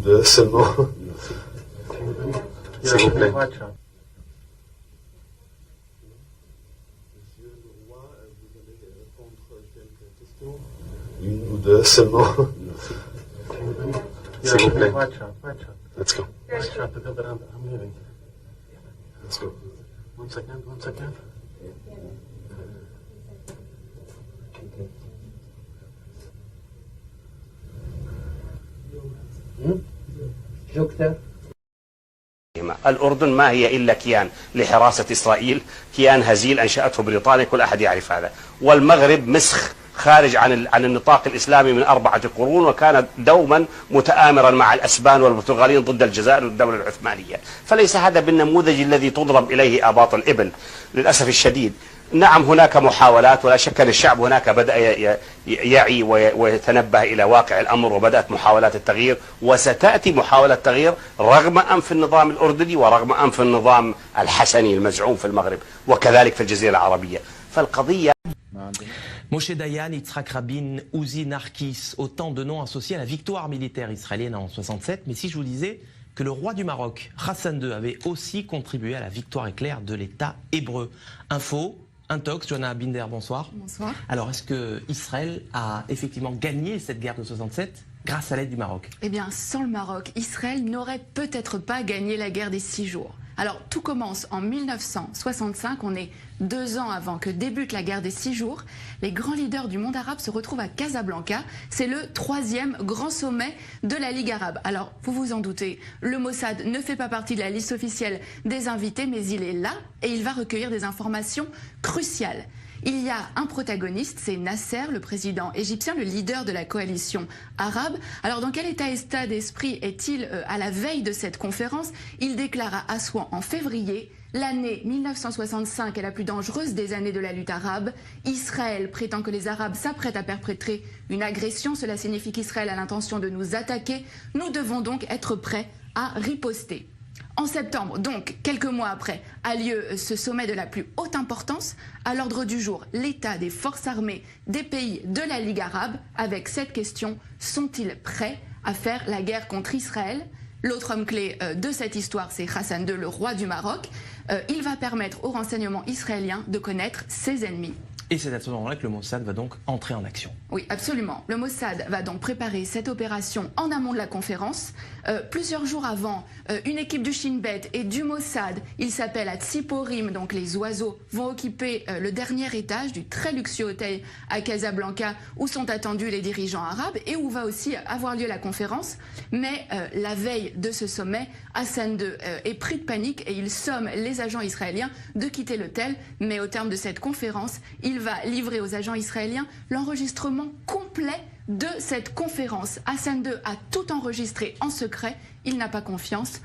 deux seulement. S'il vous plaît. Une ou deux seulement. S'il vous plaît. Let's go. Let's go. One second. دكتور الأردن ما هي إلا كيان لحراسة إسرائيل، كيان هزيل أنشأته بريطانيا، كل أحد يعرف هذا. والمغرب مسخ خارج عن النطاق الإسلامي من 4 قرون، وكان دوما متآمرا مع الأسبان والبرتغاليين ضد الجزائر والدولة العثمانية. فليس هذا بالنموذج الذي تضرب إليه آباط الإبل للأسف الشديد. نعم هناك محاولات، ولا شك أن الشعب هناك بدأ يعي ويتنبه إلى واقع الأمر، وبدأت محاولات التغيير، وستأتي محاولة تغيير رغم أنف النظام الأردني ورغم أنف النظام الحسني المزعوم في المغرب وكذلك في الجزيرة العربية. فالقضية Moshe Dayan, Yitzhak Rabin, Uzi Narkis, autant de noms associés à la victoire militaire israélienne en 67. Mais si je vous disais que le roi du Maroc, Hassan II, avait aussi contribué à la victoire éclair de l'État hébreu. Info, Intox, Johanna Binder, bonsoir. Bonsoir. Alors, est-ce que Israël a effectivement gagné cette guerre de 67 grâce à l'aide du Maroc? Eh bien, sans le Maroc, Israël n'aurait peut-être pas gagné la guerre des 6 jours. Alors, tout commence en 1965, on est 2 ans avant que débute la guerre des 6 jours. Les grands leaders du monde arabe se retrouvent à Casablanca. C'est le 3e grand sommet de la Ligue arabe. Alors, vous vous en doutez, le Mossad ne fait pas partie de la liste officielle des invités, mais il est là et il va recueillir des informations cruciales. Il y a un protagoniste, c'est Nasser, le président égyptien, le leader de la coalition arabe. Alors dans quel état d'esprit est-il à la veille de cette conférence? Il déclare à Assouan en février: l'année 1965 est la plus dangereuse des années de la lutte arabe. Israël prétend que les Arabes s'apprêtent à perpétrer une agression. Cela signifie qu'Israël a l'intention de nous attaquer. Nous devons donc être prêts à riposter. En septembre, donc quelques mois après, a lieu ce sommet de la plus haute importance. À l'ordre du jour, l'état des forces armées des pays de la Ligue arabe, avec cette question: sont-ils prêts à faire la guerre contre Israël? L'autre homme clé de cette histoire, c'est Hassan II, le roi du Maroc. Il va permettre aux renseignements israéliens de connaître ses ennemis. Et c'est à ce moment-là que le Mossad va donc entrer en action. Oui, absolument. Le Mossad va donc préparer cette opération en amont de la conférence. Plusieurs jours avant, une équipe du Shin Bet et du Mossad, il s'appelle à Tsiporim, donc les oiseaux, vont occuper le dernier étage du très luxueux hôtel à Casablanca où sont attendus les dirigeants arabes et où va aussi avoir lieu la conférence. Mais la veille de ce sommet, Hassan II est pris de panique et il somme les agents israéliens de quitter l'hôtel. Mais au terme de cette conférence, il va livrer aux agents israéliens l'enregistrement complet de cette conférence. Hassan II a tout enregistré en secret. Il n'a pas confiance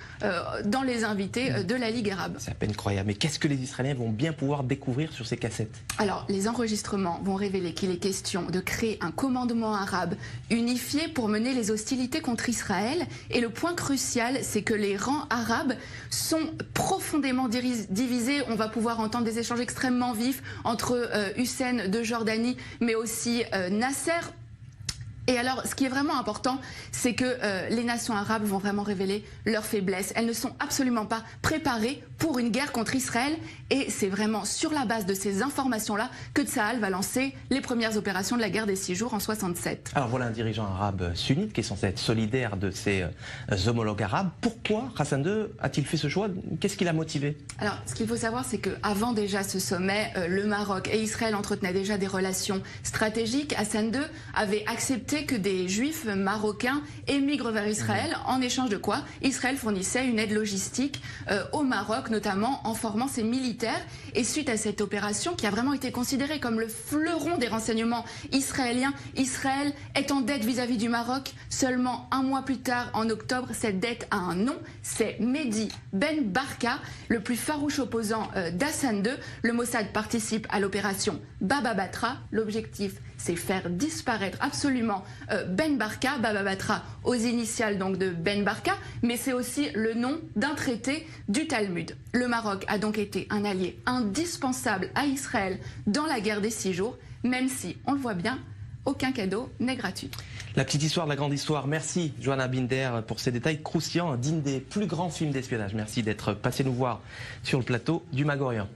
dans les invités de la Ligue arabe. C'est à peine croyable. Mais qu'est-ce que les Israéliens vont bien pouvoir découvrir sur ces cassettes? Alors, les enregistrements vont révéler qu'il est question de créer un commandement arabe unifié pour mener les hostilités contre Israël. Et le point crucial, c'est que les rangs arabes sont profondément divisés. On va pouvoir entendre des échanges extrêmement vifs entre Hussein de Jordanie, mais aussi Nasser. Et alors, ce qui est vraiment important, c'est que les nations arabes vont vraiment révéler leurs faiblesses. Elles ne sont absolument pas préparées pour une guerre contre Israël. Et c'est vraiment sur la base de ces informations-là que Tsahal va lancer les premières opérations de la guerre des 6 jours en 67. Alors voilà un dirigeant arabe sunnite qui est censé être solidaire de ses homologues arabes. Pourquoi Hassan II a-t-il fait ce choix? Qu'est-ce qui l'a motivé? Alors, ce qu'il faut savoir, c'est qu'avant déjà ce sommet, le Maroc et Israël entretenaient déjà des relations stratégiques. Hassan II avait accepté que des juifs marocains émigrent vers Israël, en échange de quoi Israël fournissait une aide logistique au Maroc, notamment en formant ses militaires. Et suite à cette opération, qui a vraiment été considérée comme le fleuron des renseignements israéliens, Israël est en dette vis-à-vis du Maroc. Seulement un mois plus tard, en octobre, cette dette a un nom, c'est Mehdi Ben Barka, le plus farouche opposant d'Hassan II. Le Mossad participe à l'opération Baba Batra. L'objectif, c'est faire disparaître absolument Ben Barka, Baba Batra aux initiales donc de Ben Barka, mais c'est aussi le nom d'un traité du Talmud. Le Maroc a donc été un allié indispensable à Israël dans la guerre des 6 jours, même si, on le voit bien, aucun cadeau n'est gratuit. La petite histoire de la grande histoire. Merci Johanna Binder pour ces détails croustillants, digne des plus grands films d'espionnage. Merci d'être passé nous voir sur le plateau du Mag Orient.